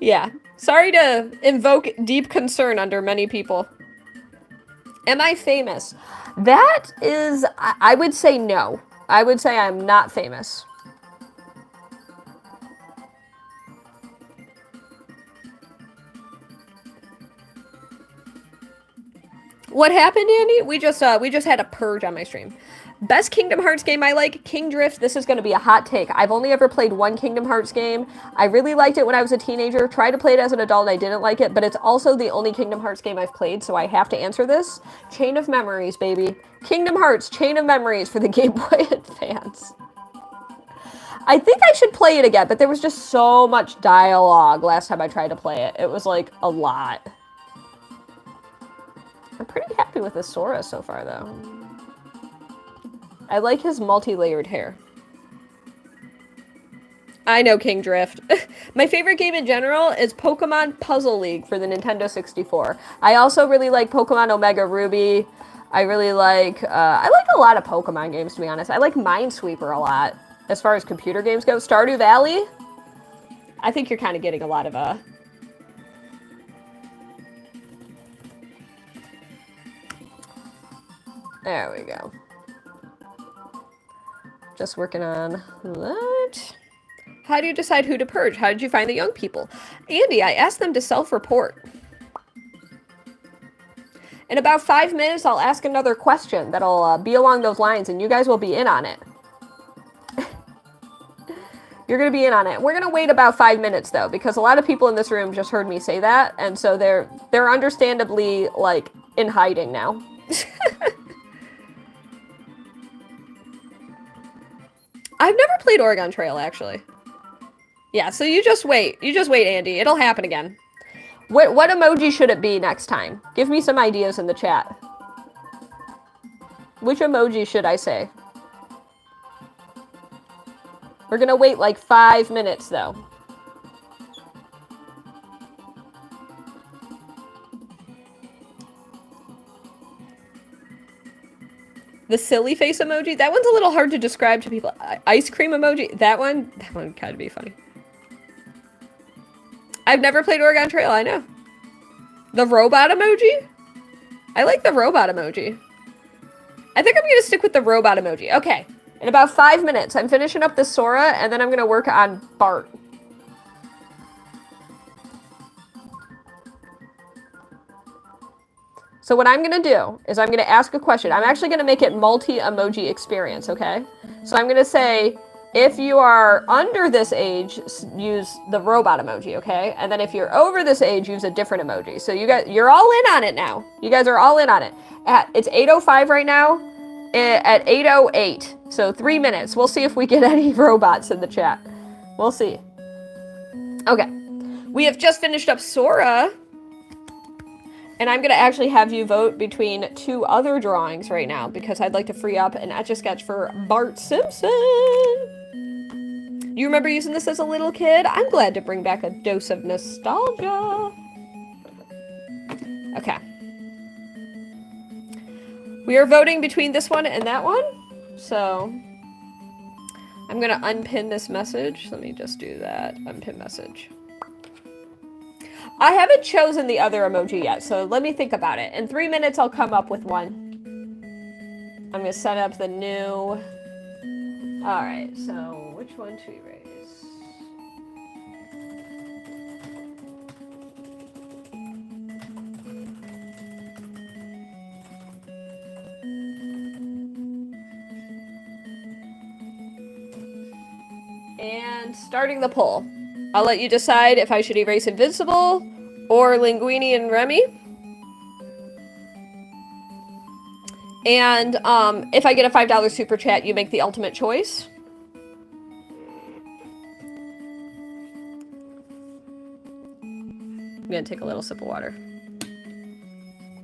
Yeah. Sorry to invoke deep concern under many people. Am I famous? That is, I would say no. I would say I'm not famous. What happened, Andy? We just had a purge on my stream. Best Kingdom Hearts game I like, King Drift. This is going to be a hot take. I've only ever played one Kingdom Hearts game. I really liked it when I was a teenager. Tried to play it as an adult and I didn't like it, but it's also the only Kingdom Hearts game I've played, so I have to answer this. Chain of Memories, baby. Kingdom Hearts, Chain of Memories for the Game Boy Advance. I think I should play it again, but there was just so much dialogue last time I tried to play it. It was like a lot. I'm pretty happy with the Sora so far, though. I like his multi-layered hair. I know King Drift. My favorite game in general is Pokemon Puzzle League for the Nintendo 64. I also really like Pokemon Omega Ruby. I really like, I like a lot of Pokemon games, to be honest. I like Minesweeper a lot, as far as computer games go. Stardew Valley? I think you're kind of getting a lot of, There we go. Just working on that. How do you decide who to purge? How did you find the young people? Andy, I asked them to self-report. In about 5 minutes, I'll ask another question that'll be along those lines, and you guys will be in on it. You're going to be in on it. We're going to wait about 5 minutes, though, because a lot of people in this room just heard me say that, and so they're understandably, like, in hiding now. I've never played Oregon Trail, actually. Yeah, so you just wait. You just wait, Andy. It'll happen again. What emoji should it be next time? Give me some ideas in the chat. Which emoji should I say? We're gonna wait like 5 minutes, though. The silly face emoji? That one's a little hard to describe to people. Ice cream emoji? That one kind of be funny. I've never played Oregon Trail, I know. The robot emoji? I like the robot emoji. I think I'm gonna stick with the robot emoji. Okay, in about 5 minutes, I'm finishing up the Sora, and then I'm gonna work on Bart. So what I'm going to do is I'm going to ask a question. I'm actually going to make it multi-emoji experience, okay? So I'm going to say, if you are under this age, use the robot emoji, okay? And then if you're over this age, use a different emoji. So you're all in on it now. You guys are all in on it. It's 8:05 right now. At 8:08, so 3 minutes. We'll see if we get any robots in the chat. We'll see. Okay. We have just finished up Sora. And I'm going to actually have you vote between 2 other drawings right now because I'd like to free up an Etch A Sketch for Bart Simpson. You remember using this as a little kid? I'm glad to bring back a dose of nostalgia. Okay. We are voting between this one and that one. So I'm gonna unpin this message. Let me just do that. Unpin message. I haven't chosen the other emoji yet, so let me think about it. In 3 minutes, I'll come up with one. I'm gonna set up the new... Alright, so which one to erase? And starting the poll. I'll let you decide if I should erase Invincible or Linguini and Remy. And if I get a $5 super chat, you make the ultimate choice. I'm gonna take a little sip of water.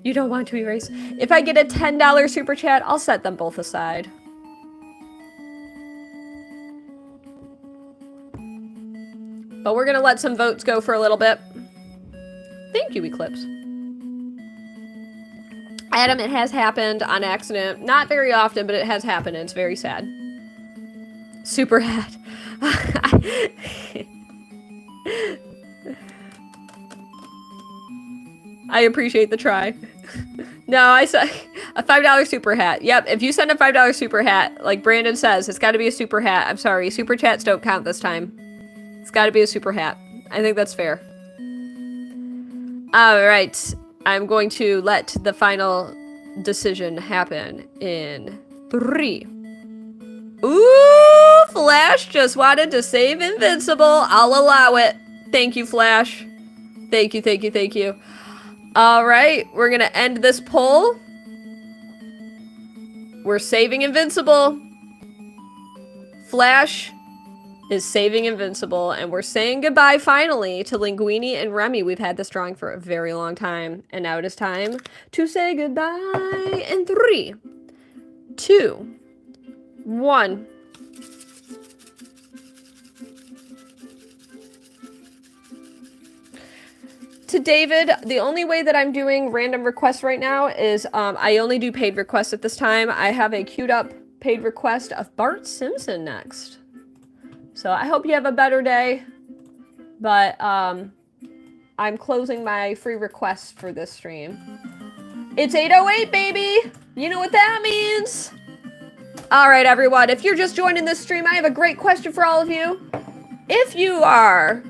You don't want to erase. If I get a $10 super chat, I'll set them both aside. But we're gonna let some votes go for a little bit. Thank you, Eclipse. Adam, it has happened on accident. Not very often, but it has happened, and it's very sad. Super hat. I appreciate the try. No, I said a $5 super hat. Yep, if you send a $5 super hat, like Brandon says, it's got to be a super hat. I'm sorry, super chats don't count this time. It's got to be a super hat. I think that's fair. All right, I'm going to let the final decision happen in 3. Ooh, Flash just wanted to save Invincible. I'll allow it. Thank you, Flash. Thank you, thank you, thank you. All right, we're gonna end this poll. We're saving Invincible. Flash is saving Invincible, and we're saying goodbye finally to Linguini and Remy. We've had this drawing for a very long time, and now it is time to say goodbye in 3, 2, 1. To David, the only way that I'm doing random requests right now is I only do paid requests at this time. I have a queued up paid request of Bart Simpson next. So I hope you have a better day. But I'm closing my free requests for this stream. It's 8:08, baby! You know what that means? Alright, everyone, if you're just joining this stream, I have a great question for all of you. If you are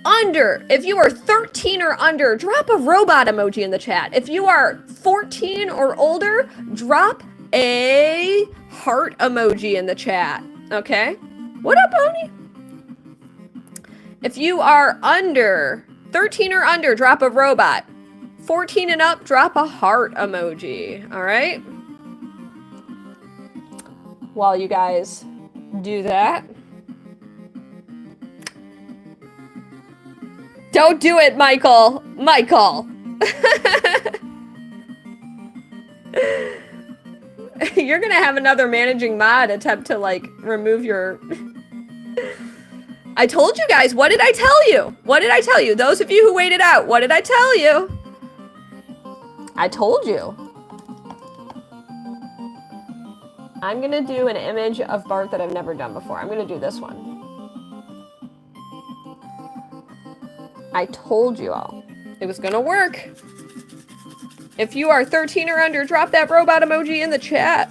13 or under, drop a robot emoji in the chat. If you are 14 or older, drop a heart emoji in the chat. Okay? What up, Pony? If you are 13 or under, drop a robot. 14 and up, drop a heart emoji. All right? While you guys do that. Don't do it, Michael! Michael! You're gonna have another managing mod attempt to, like, remove your... I told you guys, what did I tell you? What did I tell you? Those of you who waited out, what did I tell you? I told you. I'm gonna do an image of Bart that I've never done before. I'm gonna do this one. I told you all. It was gonna work. If you are 13 or under, drop that robot emoji in the chat.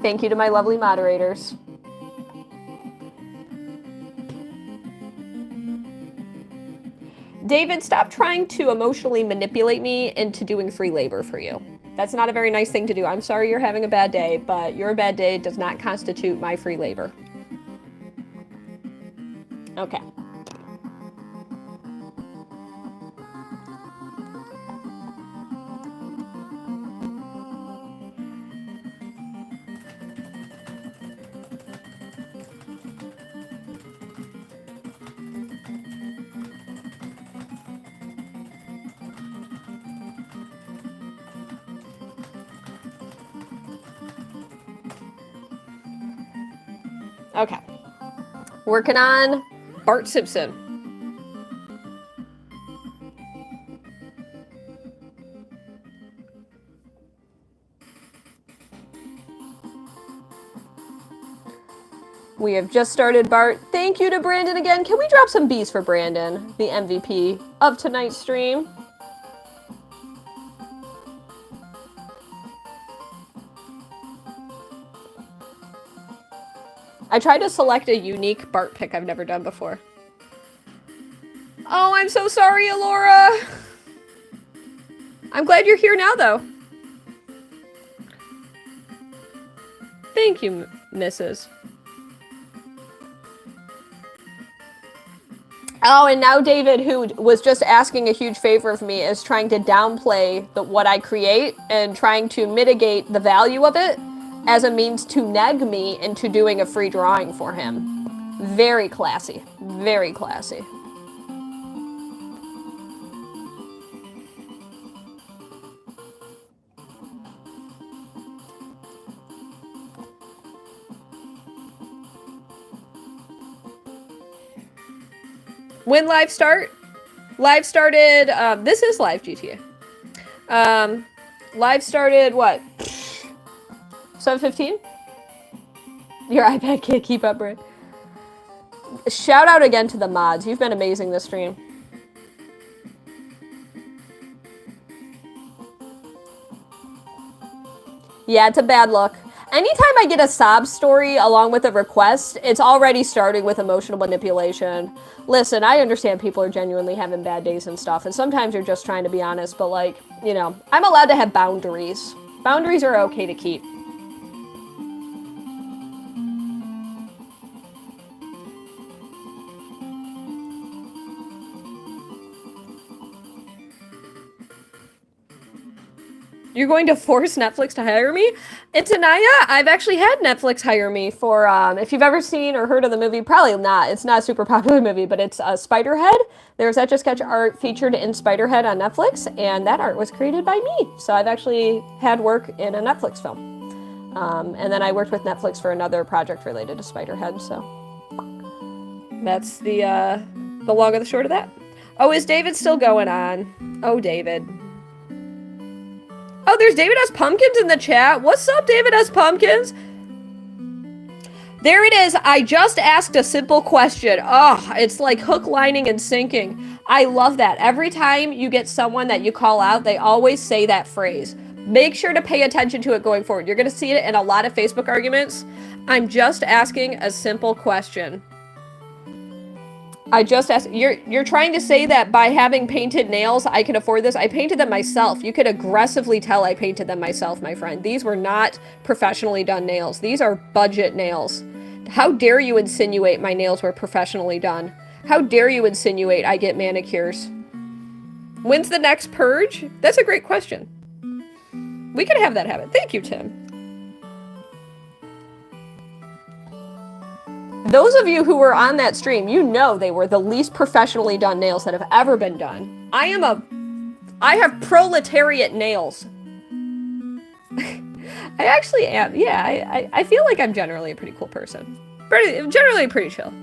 Thank you to my lovely moderators. David, stop trying to emotionally manipulate me into doing free labor for you. That's not a very nice thing to do. I'm sorry you're having a bad day, but your bad day does not constitute my free labor. Okay. Okay. Working on Bart Simpson. We have just started Bart. Thank you to Brandon again. Can we drop some B's for Brandon, the MVP of tonight's stream? I tried to select a unique Bart pick I've never done before. Oh, I'm so sorry, Alora. I'm glad you're here now, though. Thank you, Mrs. Oh, and now David, who was just asking a huge favor of me, is trying to downplay what I create and trying to mitigate the value of it as a means to neg me into doing a free drawing for him. Very classy. Very classy. When live start? Live started, this is live GTA. Live started, what? 7:15? Your iPad can't keep up, Britt. Shout out again to the mods. You've been amazing this stream. Yeah, it's a bad look. Anytime I get a sob story along with a request, it's already starting with emotional manipulation. Listen, I understand people are genuinely having bad days and stuff, and sometimes you're just trying to be honest, but like, you know, I'm allowed to have boundaries. Boundaries are okay to keep. You're going to force Netflix to hire me? It's Anaya. I've actually had Netflix hire me for, if you've ever seen or heard of the movie, probably not. It's not a super popular movie, but it's Spiderhead. There's Etch A Sketch art featured in Spiderhead on Netflix, and that art was created by me. So I've actually had work in a Netflix film. And then I worked with Netflix for another project related to Spiderhead, so that's the long and the short of that. Oh, is David still going on? Oh, David. Oh, there's David S. Pumpkins in the chat. What's up, David S. Pumpkins? There it is. I just asked a simple question. Oh, it's like hook, lining, and sinking. I love that. Every time you get someone that you call out, they always say that phrase. Make sure to pay attention to it going forward. You're going to see it in a lot of Facebook arguments. I'm just asking a simple question. I just asked, you're trying to say that by having painted nails, I can afford this? I painted them myself. You could aggressively tell I painted them myself, my friend. These were not professionally done nails. These are budget nails. How dare you insinuate my nails were professionally done? How dare you insinuate I get manicures? When's the next purge? That's a great question. We could have that happen. Thank you, Tim. Those of you who were on that stream, you know they were the least professionally done nails that have ever been done. I have proletariat nails. I actually am. Yeah, I feel like I'm generally a pretty cool person. Generally pretty chill.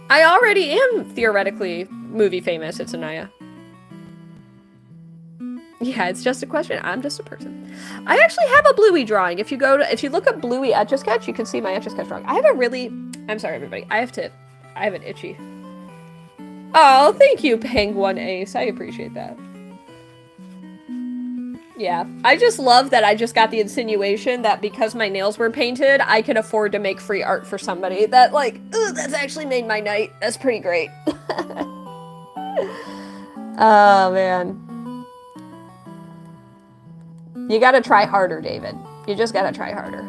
I already am theoretically movie famous. It's Anaya. Yeah, it's just a question. I'm just a person. I actually have a Bluey drawing. If you look up Bluey Etch A Sketch, you can see my Etch A Sketch drawing. I'm sorry, everybody. I have an itchy. Oh, thank you, Penguin Ace. I appreciate that. Yeah, I just love that I just got the insinuation that because my nails were painted, I can afford to make free art for somebody. That, like, ooh, that's actually made my night. That's pretty great. Oh, man. You gotta try harder, David. You just gotta try harder.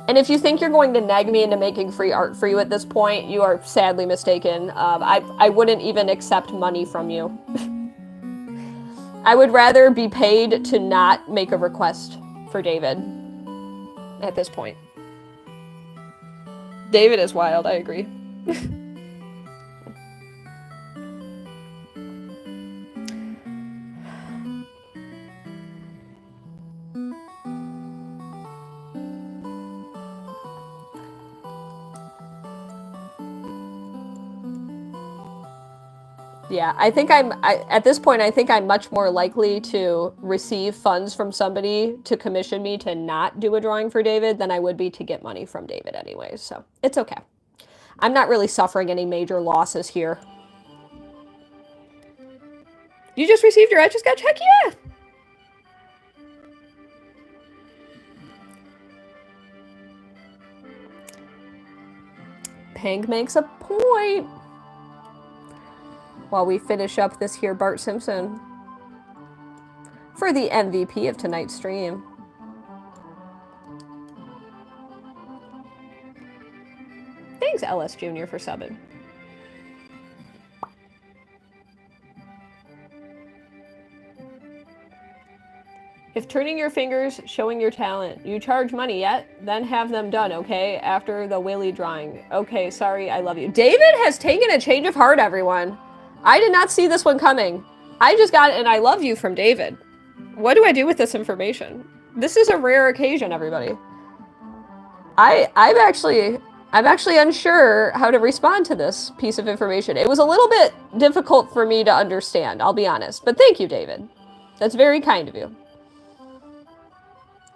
And if you think you're going to nag me into making free art for you at this point, you are sadly mistaken. I wouldn't even accept money from you. I would rather be paid to not make a request for David at this point. David is wild, I agree. Yeah, I think at this point, I think I'm much more likely to receive funds from somebody to commission me to not do a drawing for David than I would be to get money from David anyways, so it's okay. I'm not really suffering any major losses here. You just received your Etch A Sketch? Heck yeah! Pang makes a point. While we finish up this here Bart Simpson for the MVP of tonight's stream. Thanks, LS Jr. for subbing. If turning your fingers, showing your talent, you charge money yet, then have them done, okay? After the Willy drawing. Okay, sorry, I love you. David has taken a change of heart, everyone. I did not see this one coming. I just got it, and I love you from David. What do I do with this information? This is a rare occasion, everybody. I'm actually unsure how to respond to this piece of information. It was a little bit difficult for me to understand, I'll be honest. But thank you, David. That's very kind of you.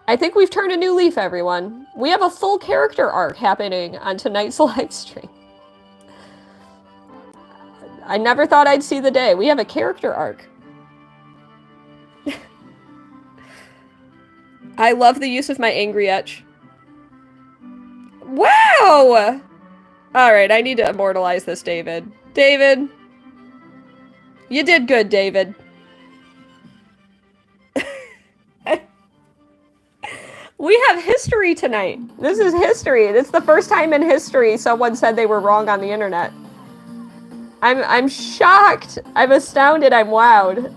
I think we've turned a new leaf, everyone. We have a full character arc happening on tonight's live stream. I never thought I'd see the day. We have a character arc. I love the use of my angry etch. Wow! Alright, I need to immortalize this, David. David. You did good, David. We have history tonight. This is history. It's the first time in history someone said they were wrong on the internet. I'm shocked. I'm astounded. I'm wowed.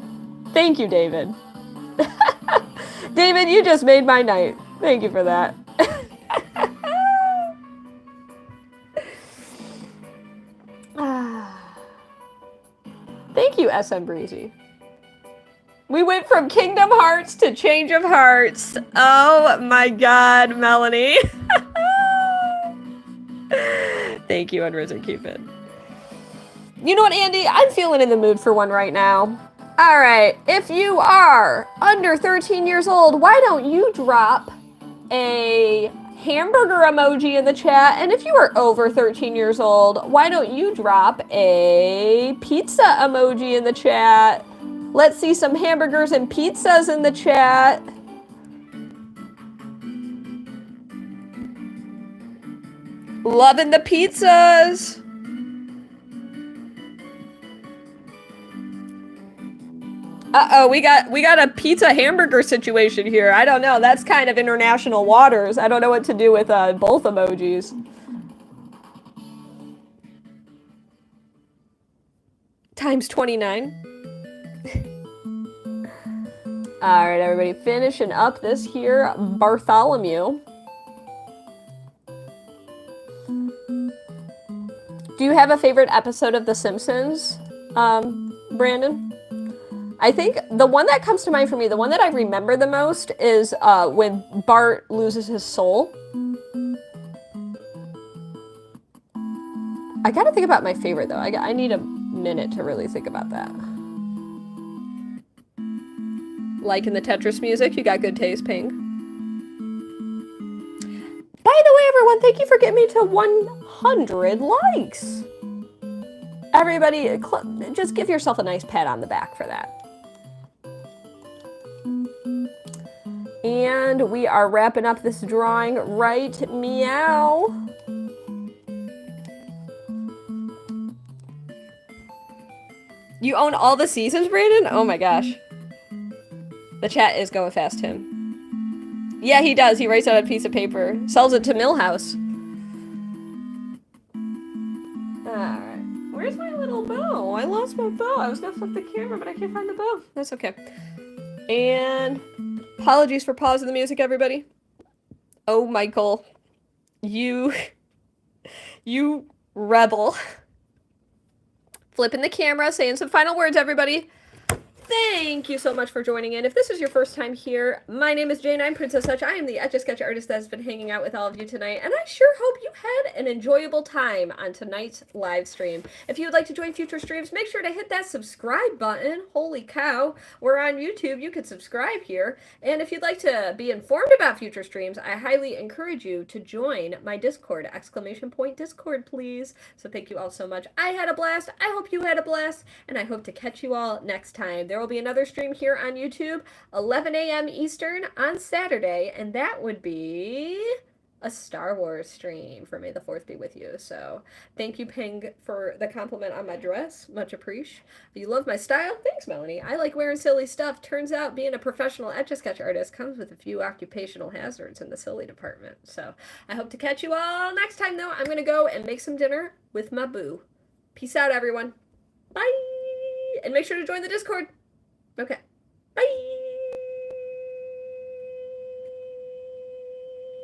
Thank you, David. David, you just made my night. Thank you for that. Thank you, SM Breezy. We went from Kingdom Hearts to Change of Hearts. Oh my god, Melanie. Thank you, Unrisen Cupid. You know what, Andy? I'm feeling in the mood for one right now. Alright, if you are under 13 years old, why don't you drop a hamburger emoji in the chat? And if you are over 13 years old, why don't you drop a pizza emoji in the chat? Let's see some hamburgers and pizzas in the chat. Loving the pizzas. Uh-oh, we got a pizza hamburger situation here. I don't know. That's kind of international waters. I don't know what to do with both emojis. Times 29. All right, everybody, finishing up this here Bartholomew. Do you have a favorite episode of The Simpsons, Brandon? I think the one that comes to mind for me, the one that I remember the most is when Bart loses his soul. I gotta think about my favorite, though. I need a minute to really think about that. Liking the Tetris music? You got good taste, Pink. By the way, everyone, thank you for getting me to 100 likes. Everybody, just give yourself a nice pat on the back for that. And we are wrapping up this drawing right meow. You own all the seasons, Brandon? Oh my gosh. The chat is going fast, Tim. Yeah, he does. He writes out a piece of paper. Sells it to Millhouse. Alright. Where's my little bow? I lost my bow. I was gonna flip the camera, but I can't find the bow. That's okay. And apologies for pausing the music, everybody. Oh, Michael. You rebel. Flipping the camera, saying some final words, everybody. Thank you so much for joining in. If this is your first time here, my name is Jane. I'm Princess Such. I am the Etch A Sketch artist that has been hanging out with all of you tonight, and I sure hope you had an enjoyable time on tonight's live stream. If you would like to join future streams, make sure to hit that subscribe button. Holy cow, we're on YouTube. You can subscribe here. And if you'd like to be informed about future streams, I highly encourage you to join my Discord. Discord, please. So thank you all so much. I had a blast. I hope you had a blast, and I hope to catch you all next time. There will be another stream here on YouTube, 11 a.m. Eastern on Saturday, and that would be a Star Wars stream for May the 4th be with you. So thank you, Ping, for the compliment on my dress. Much appreciated. You love my style? Thanks, Melanie. I like wearing silly stuff. Turns out being a professional Etch-a-Sketch artist comes with a few occupational hazards in the silly department. So I hope to catch you all next time, though. I'm going to go and make some dinner with my boo. Peace out, everyone. Bye. And make sure to join the Discord. Okay. Bye.